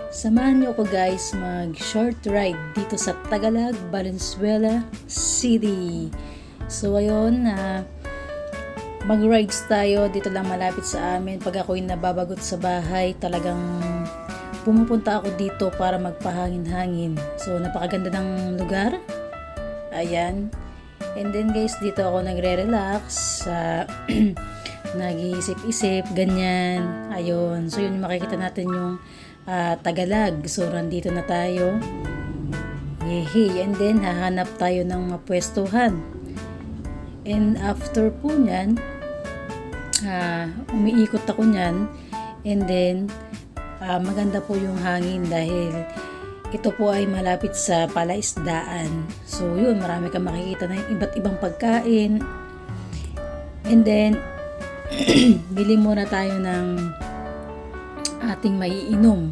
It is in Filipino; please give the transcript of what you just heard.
Samahan niyo ako guys mag short ride dito sa Tagalog, Valenzuela City. So ayun, mag-rides tayo dito lang malapit sa amin. Pag ako'y nababagot sa bahay, talagang pumupunta ako dito para magpahangin-hangin. So napakaganda ng lugar. Ayan. And then guys, dito ako nagre-relax sa nag-iisip-isip, ganyan. Ayun. So yun, makikita natin yung Tagalog. So nandito na tayo. Yehey. And then hahanap tayo ng mapwestuhan. And after po nyan, umiikot ako nyan. And then maganda po yung hangin dahil ito po ay malapit sa palaisdaan. So yun, marami kang makikita na iba't ibang pagkain. And then bili muna tayo ng ating maiinom.